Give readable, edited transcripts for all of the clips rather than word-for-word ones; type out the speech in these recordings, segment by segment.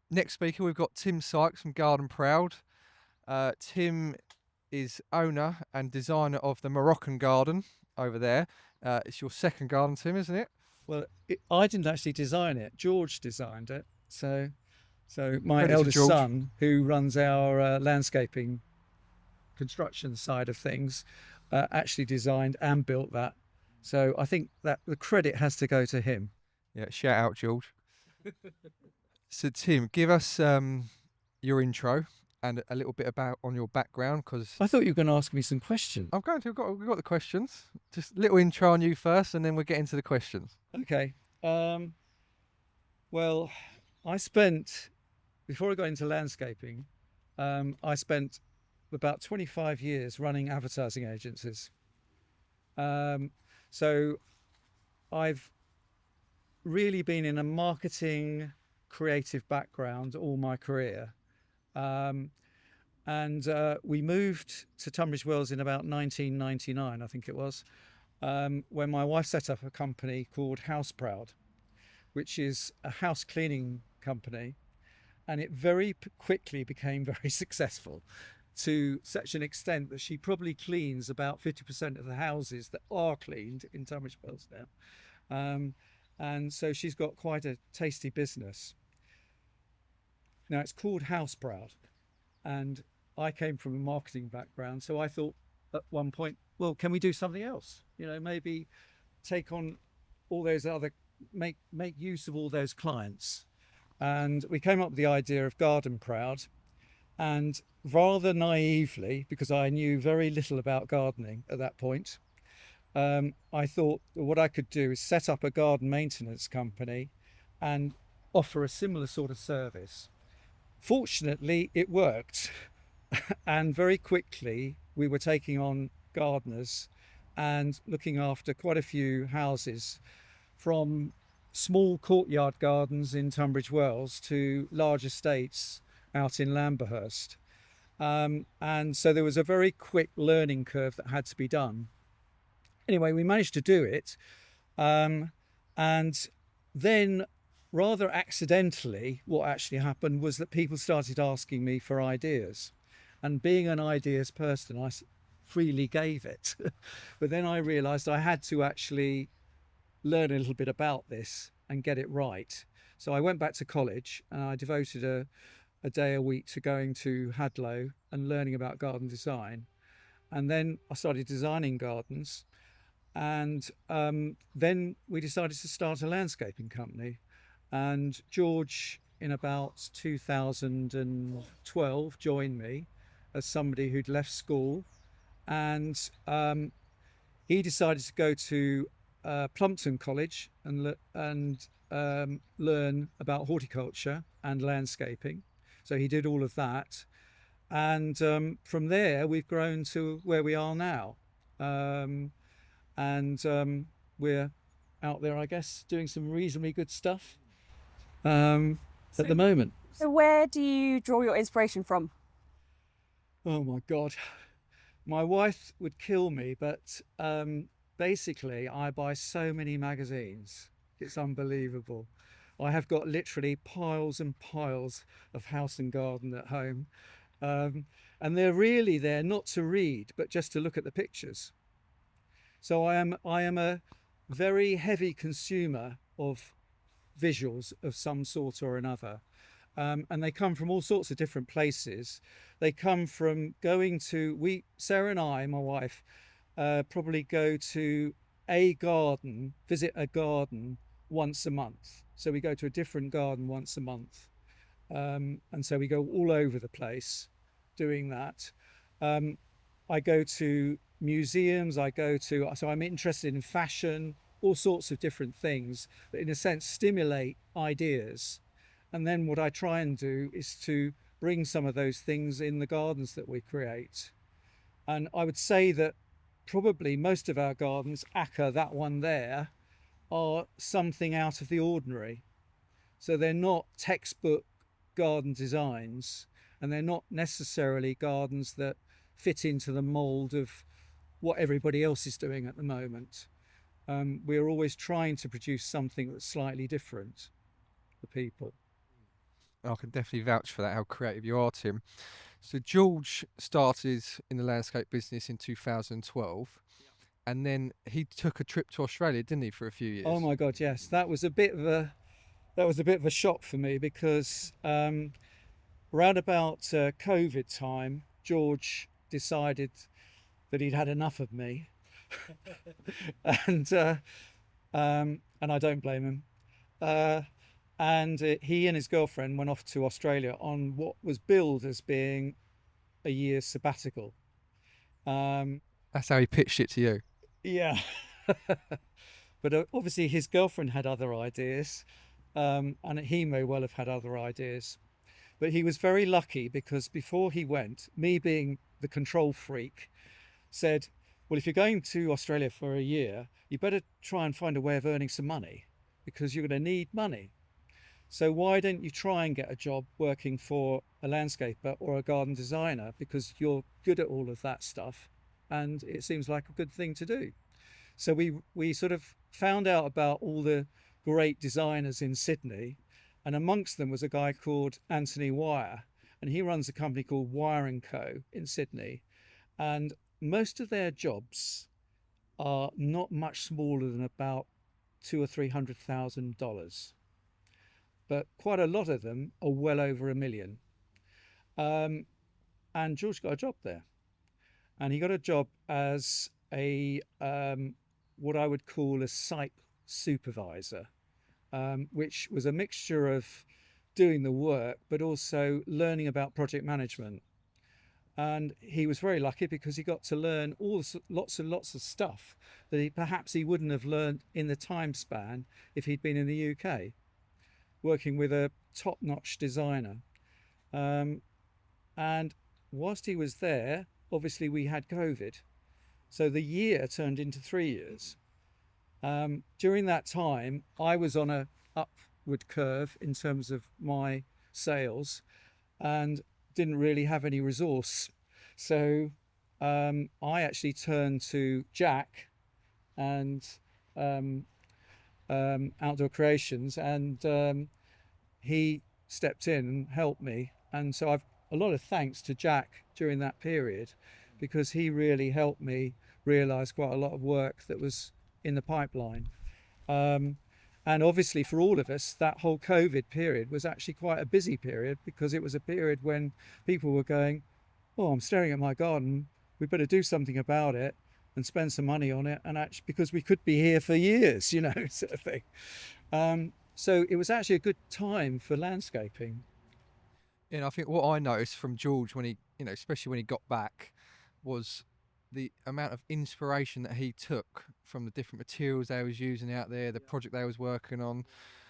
Next speaker, we've got Tim Sykes from GardenProud. Tim is owner and designer of the Moroccan garden over there. It's your second garden, Tim, isn't it? Well, I didn't actually design it. George designed it. So my Credit to eldest George. son, who runs our landscaping construction side of things, actually designed and built that. So I think that the credit has to go to him. Yeah, shout out, George. So, Tim, give us your intro and a little bit about on your background, because I thought you were going to ask me some questions. I'm going to. We've got the questions. Just a little intro on you first, and then we'll get into the questions. Okay. Well, I spent before I got into landscaping, I spent about 25 years running advertising agencies. Um, so I've really been in a marketing creative background all my career. Um, and we moved to Tunbridge Wells in about 1999, I think it was, when my wife set up a company called GardenProud, which is a house cleaning company. And it very quickly became very successful, to such an extent that she probably cleans about 50% of the houses that are cleaned in Tunbridge Wells now. And so she's got quite a tasty business. Now it's called GardenProud, and I came from a marketing background, so I thought at one point, well, can we do something else? Maybe take on all those other, make use of all those clients. And we came up with the idea of GardenProud. And rather naively, because I knew very little about gardening at that point, I thought what I could do is set up a garden maintenance company and offer a similar sort of service. Fortunately, it worked. And very quickly, we were taking on gardeners and looking after quite a few houses, from small courtyard gardens in Tunbridge Wells to large estates out in Lamberhurst. And so there was a very quick learning curve that had to be done. Anyway, we managed to do it. And then, rather accidentally, what actually happened was that people started asking me for ideas. And being an ideas person, I freely gave it. But then I realized I had to actually learn a little bit about this and get it right. So I went back to college and I devoted a day a week to going to Hadlow and learning about garden design. And then I started designing gardens. And then we decided to start a landscaping company. And George, in about 2012, joined me as somebody who'd left school. And he decided to go to Plumpton College and learn about horticulture and landscaping. So he did all of that. And from there, we've grown to where we are now. We're out there, I guess, doing some reasonably good stuff at the moment. So where do you draw your inspiration from? Oh my God. My wife would kill me, but basically I buy so many magazines. It's unbelievable. I have got literally piles and piles of house and garden at home. And they're really there not to read, but just to look at the pictures. So I am a very heavy consumer of visuals of some sort or another. And they come from all sorts of different places. They come from going to, Sarah and I, my wife, probably go to visit a garden once a month. So we go to a different garden once a month. And so we go all over the place doing that. I go to museums, so I'm interested in fashion, all sorts of different things that in a sense stimulate ideas. And then what I try and do is to bring some of those things in the gardens that we create. And I would say that probably most of our gardens, Acker, that one there, are something out of the ordinary. So they're not textbook garden designs, and they're not necessarily gardens that fit into the mold of what everybody else is doing at the moment. We're always trying to produce something that's slightly different for people. I can definitely vouch for that, how creative you are, Tim. So George started in the landscape business in 2012, and then he took a trip to Australia, didn't he, for a few Oh years? my God, yes, that was a bit of a shock for me because around about COVID time, George decided that he'd had enough of me, and I don't blame him. Uh, and he and his girlfriend went off to Australia on what was billed as being a year's sabbatical. Um, That's how he pitched it to you. yeah, but obviously his girlfriend had other ideas, and he may well have had other ideas. But he was very lucky because before he went, me being the control freak, said, "Well, if you're going to Australia for a year, you better try and find a way of earning some money because you're going to need money. So why don't you try and get a job working for a landscaper or a garden designer because you're good at all of that stuff and it seems like a good thing to do." So we sort of found out about all the great designers in Sydney, and amongst them was a guy called Anthony Wire, and he runs a company called Wire and Co in Sydney, and most of their jobs are not much smaller than about $200,000 or $300,000, but quite a lot of them are well over $1 million. Um, and George got a job there, and he got a job as a what I would call a site supervisor, which was a mixture of doing the work but also learning about project management. And he was very lucky because he got to learn lots and lots of stuff that perhaps he wouldn't have learned in the time span if he'd been in the UK working with a top-notch designer. Um, and whilst he was there, obviously we had COVID, so the year turned into 3 years. During that time, I was on a upward curve in terms of my sales and didn't really have any resource. So I actually turned to Jack and um, Outdoor Creations, and he stepped in and helped me. And so I've a lot of thanks to Jack during that period because he really helped me realize quite a lot of work that was in the pipeline. Um, and obviously, for all of us, that whole COVID period was actually quite a busy period because it was a period when people were going, "Oh, I'm staring at my garden. We better do something about it and spend some money on it." And actually, because we could be here for years, sort of thing. So it was actually a good time for landscaping. And I think what I noticed from George when he, especially when he got back, was the amount of inspiration that he took from the different materials they was using out there, the project they was working on.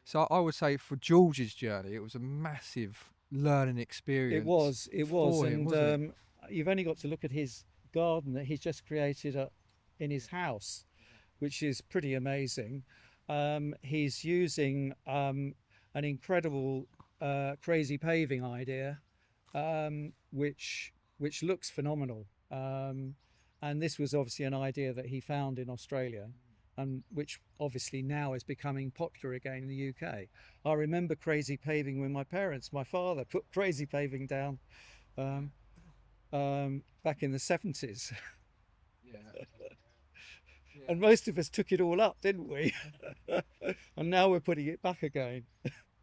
So I would say for George's journey, it was a massive learning experience It was, for him, and wasn't it? you've only got to look at his garden that he's just created in his house, which is pretty amazing. He's using an incredible crazy paving idea, which looks phenomenal. And this was obviously an idea that he found in Australia, and which obviously now is becoming popular again in the UK. I remember crazy paving when my father put crazy paving down um, back in the 70s. Yeah. And most of us took it all up, didn't we? And now we're putting it back again.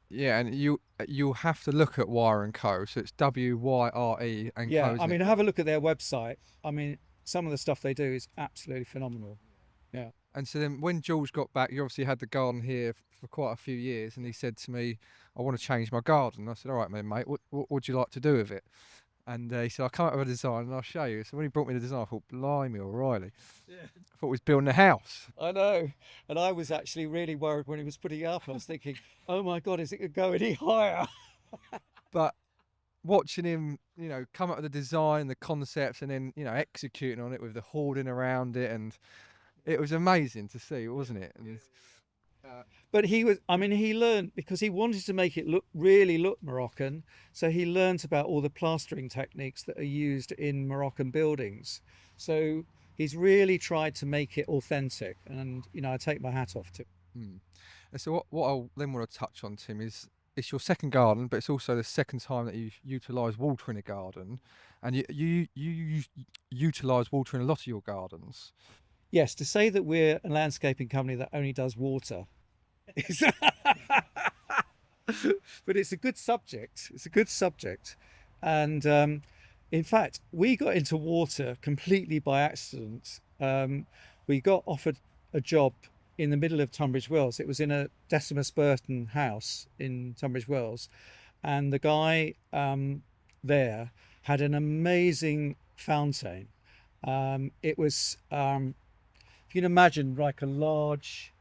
Yeah, and you'll have to look at Wire and Co. So it's WYRE and Co. Yeah, I Isn't it? mean, have a look at their website. I mean, some of the stuff they do is absolutely phenomenal. Yeah. And so then when George got back, you obviously had the garden here for quite a few years, and he said to me, "I want to change my garden." I said, "All right, then, mate. What would you like to do with it?" And he said, "I'll come up with a design and I'll show you." So when he brought me the design, I thought, "Blimey, O'Reilly!" Yeah. I thought he was building a house. I know. And I was actually really worried when he was putting it up. I was thinking, oh my God, is it going to go any higher? But watching him, come up with the design, the concepts, and then executing on it with the hoarding around it, and it was amazing to see, wasn't it? And, But he learned because he wanted to make it really look Moroccan. So he learned about all the plastering techniques that are used in Moroccan buildings. So he's really tried to make it authentic. And, I take my hat off to him. And so what I then want to touch on, Tim, is it's your second garden, but it's also the second time that you've utilised water in a garden, and you utilise water in a lot of your gardens. Yes, to say that we're a landscaping company that only does water is but it's a good subject. It's a good subject. And in fact, we got into water completely by accident. We got offered a job in the middle of Tunbridge Wells. It was in a Decimus Burton house in Tunbridge Wells. And the guy there had an amazing fountain. It was, if you can imagine, like a large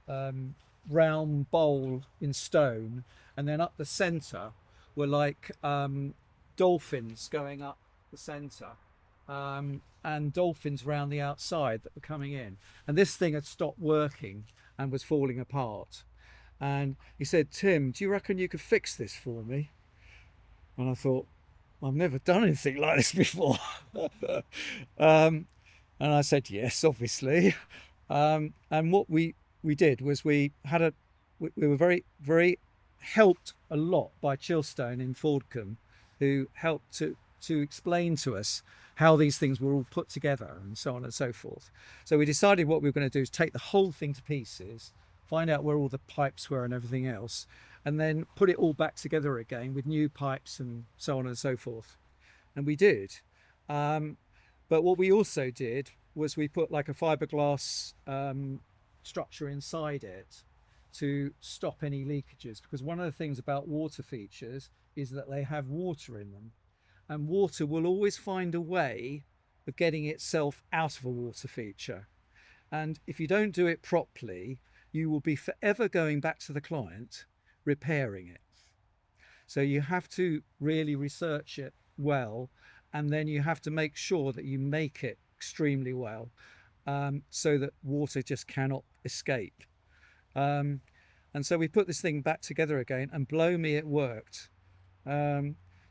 round bowl in stone, and then up the centre were like dolphins going up the centre, and dolphins around the outside that were coming in. And this thing had stopped working and was falling apart. And he said, "Tim, do you reckon you could fix this for me?" And I thought, I've never done anything like this before. And I said, yes, obviously. And what we did was we were very helped a lot by Chilstone in Fordcombe, who helped to explain to us how these things were all put together and so on and so forth. So we decided what we were going to do is take the whole thing to pieces, find out where all the pipes were and everything else, and then put it all back together again with new pipes and so on and so forth. And we did. But what we also did was we put like a fiberglass structure inside it to stop any leakages, because one of the things about water features is that they have water in them, and water will always find a way of getting itself out of a water feature. And if you don't do it properly, you will be forever going back to the client repairing it. So you have to really research it well, and then you have to make sure that you make it extremely well, so that water just cannot escape. And so we put this thing back together again, and blow me, it worked.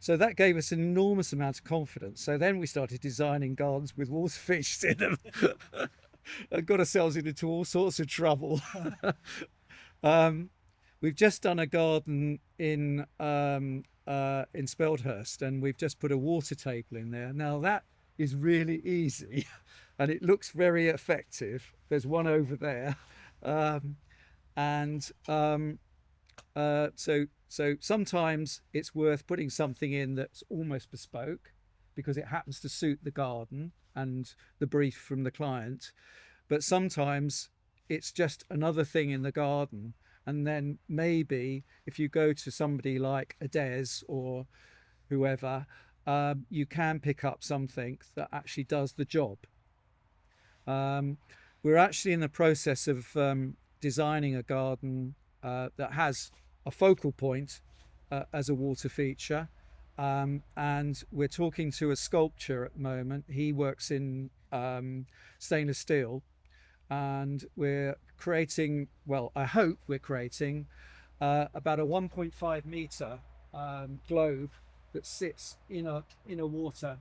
So that gave us an enormous amount of confidence. So then we started designing gardens with water features in them and got ourselves into all sorts of trouble. We've just done a garden in Speldhurst, and we've just put a water table in there. Now that is really easy and it looks very effective. There's one over there. So sometimes it's worth putting something in that's almost bespoke because it happens to suit the garden and the brief from the client. But sometimes it's just another thing in the garden. And then maybe if you go to somebody like a Des or whoever, you can pick up something that actually does the job. We're actually in the process of designing a garden that has a focal point as a water feature, and we're talking to a sculptor at the moment. He works in stainless steel, and we're creating, well, I hope we're creating about a 1.5 meter globe that sits in a water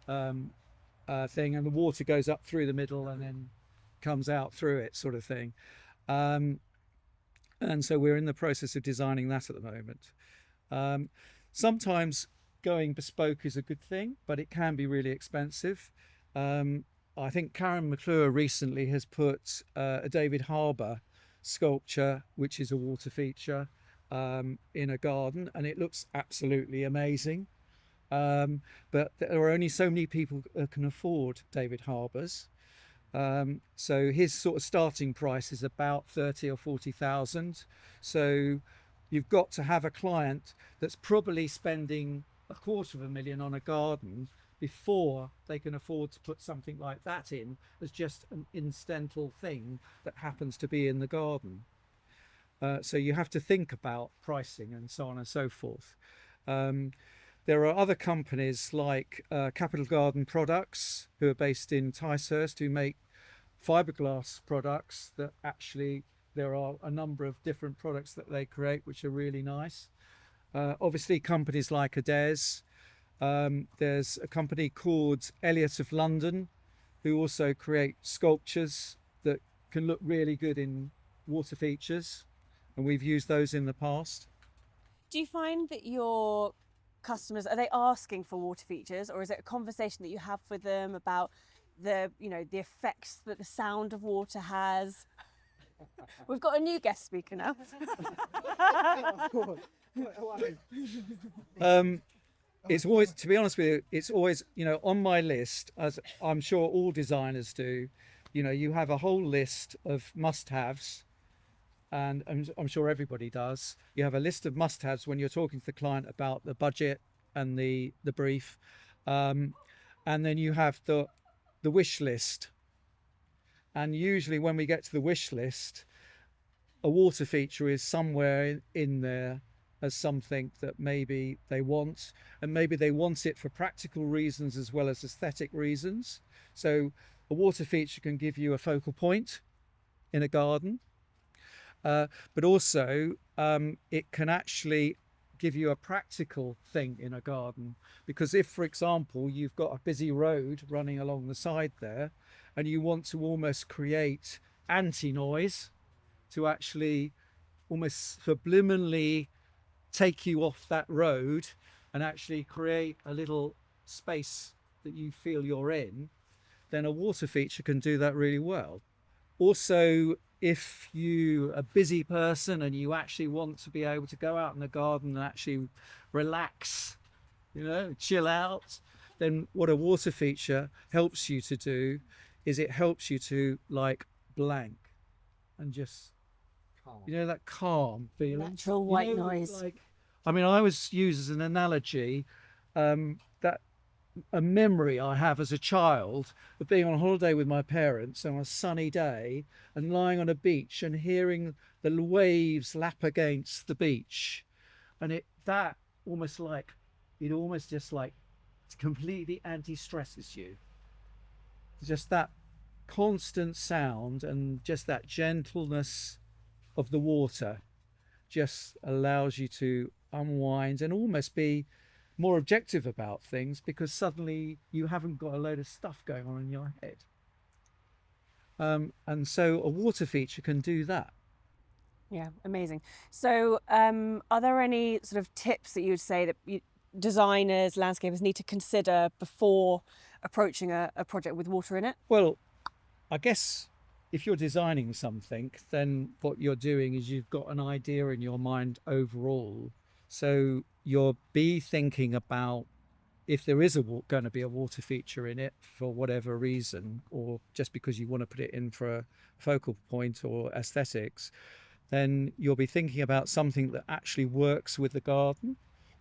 thing, and the water goes up through the middle and then comes out through it, sort of thing. And so we're in the process of designing that at the moment. Sometimes going bespoke is a good thing, but it can be really expensive. I think Karen McClure recently has put a David Harbour sculpture, which is a water feature, in a garden, and it looks absolutely amazing. But there are only so many people that can afford David Harbour's. So his sort of starting price is about 30 or 40,000. So you've got to have a client that's probably spending $250,000 on a garden before they can afford to put something like that in as just an incidental thing that happens to be in the garden. So you have to think about pricing and so on and so forth. There are other companies like Capital Garden Products, who are based in Ticehurst, who make fiberglass products that actually, there are a number of different products that they create which are really nice. Obviously companies like Ades. There's a company called Elliott of London who also create sculptures that can look really good in water features, and we've used those in the past. Do you find that your customers, are they asking for water features, or is it a conversation that you have with them about the effects that the sound of water has? We've got a new guest speaker now. It's always, to be honest with you, it's always, on my list, as I'm sure all designers do. You have a whole list of must-haves, and I'm sure everybody does. You have a list of must-haves when you're talking to the client about the budget and the brief, and then you have the wish list. And usually when we get to the wish list, a water feature is somewhere in there as something that maybe they want, and maybe they want it for practical reasons as well as aesthetic reasons. So a water feature can give you a focal point in a garden, but also it can actually give you a practical thing in a garden. Because if, for example, you've got a busy road running along the side there and you want to almost create anti-noise to actually almost subliminally take you off that road and actually create a little space that you feel you're in, then a water feature can do that really well. Also, if you're a busy person and you actually want to be able to go out in the garden and actually relax, chill out, then what a water feature helps you to do is it helps you to like blank and just that calm feeling, Natural white noise. I always use as an analogy that a memory I have as a child of being on holiday with my parents on a sunny day and lying on a beach and hearing the waves lap against the beach, and it completely anti-stresses you. Just that constant sound and just that gentleness of the water just allows you to unwind and almost be more objective about things, because suddenly you haven't got a load of stuff going on in your head. And so a water feature can do that. Yeah, amazing. So are there any sort of tips that you would say that designers, landscapers need to consider before approaching a project with water in it? Well, I guess if you're designing something, then what you're doing is you've got an idea in your mind overall. So you'll be thinking about if there is going to be a water feature in it for whatever reason, or just because you want to put it in for a focal point or aesthetics, then you'll be thinking about something that actually works with the garden,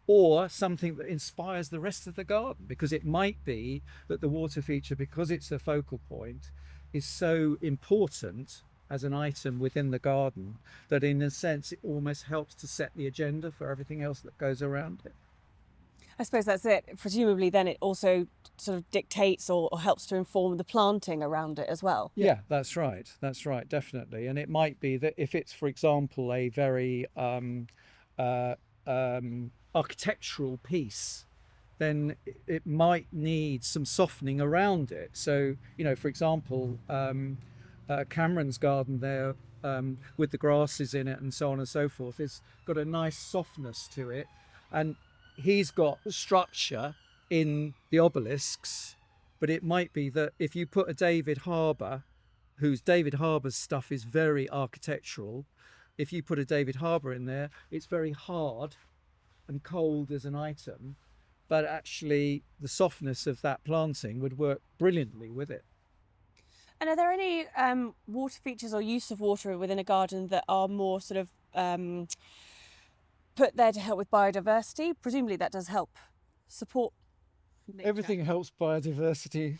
or something that inspires the rest of the garden. Because it might be that the water feature, because it's a focal point, is so important as an item within the garden that in a sense it almost helps to set the agenda for everything else that goes around it. I suppose that's it. Presumably then it also sort of dictates or helps to inform the planting around it as well. Yeah, that's right, definitely. And it might be that if it's, for example, a very architectural piece, then it might need some softening around it. So, for example, Cameron's garden there, with the grasses in it and so on and so forth, it's got a nice softness to it. And he's got structure in the obelisks, but it might be that if you put a David Harbour's stuff is very architectural. If you put a David Harbour in there, it's very hard and cold as an item, but actually the softness of that planting would work brilliantly with it. And are there any water features or use of water within a garden that are more sort of put there to help with biodiversity? Presumably that does help support nature. Everything helps biodiversity.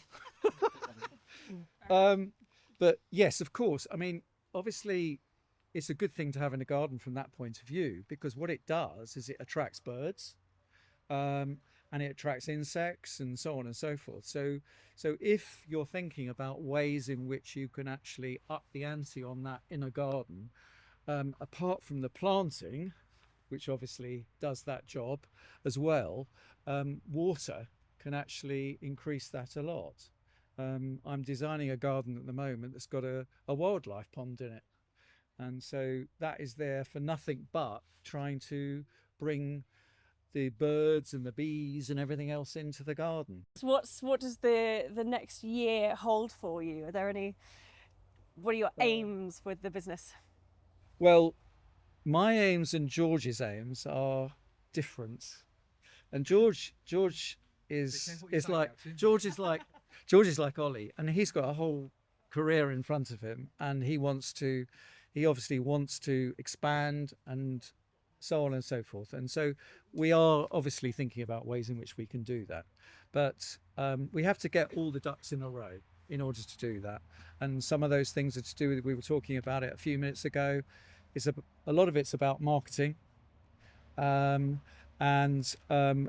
But yes, of course. Obviously, it's a good thing to have in a garden from that point of view, because what it does is it attracts birds, and it attracts insects and so on and so forth. So if you're thinking about ways in which you can actually up the ante on that in a garden, apart from the planting, which obviously does that job as well, water can actually increase that a lot. I'm designing a garden at the moment that's got a wildlife pond in it. And so that is there for nothing but trying to bring the birds and the bees and everything else into the garden. So what does the next year hold for you? Are there any? What are your aims with the business? Well, my aims and George's aims are different. And George is like George is like Ollie, and he's got a whole career in front of him, and he obviously wants to expand and so on and so forth. And so we are obviously thinking about ways in which we can do that, but we have to get all the ducks in a row in order to do that. And some of those things are to do with, we were talking about it a few minutes ago, is a lot of it's about marketing. And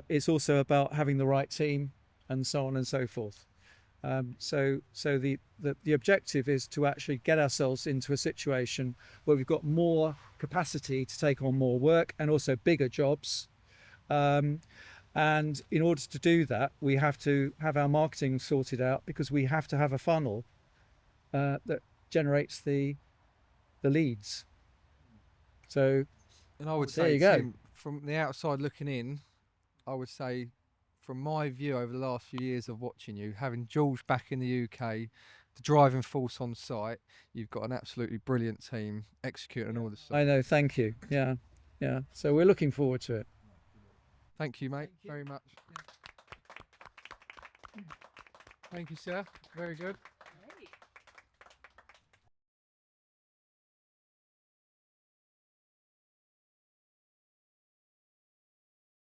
it's also about having the right team and so on and so forth. So the objective is to actually get ourselves into a situation where we've got more capacity to take on more work and also bigger jobs. And in order to do that, we have to have our marketing sorted out, because we have to have a funnel that generates the leads. So And I would there say, you go. Tim, from the outside looking in, I would say, from my view over the last few years of watching you, having George back in the UK, the driving force on site, you've got an absolutely brilliant team executing all the stuff. I know, thank you. Yeah. So we're looking forward to it. Thank you, mate, very much. Thank you, sir. Very good.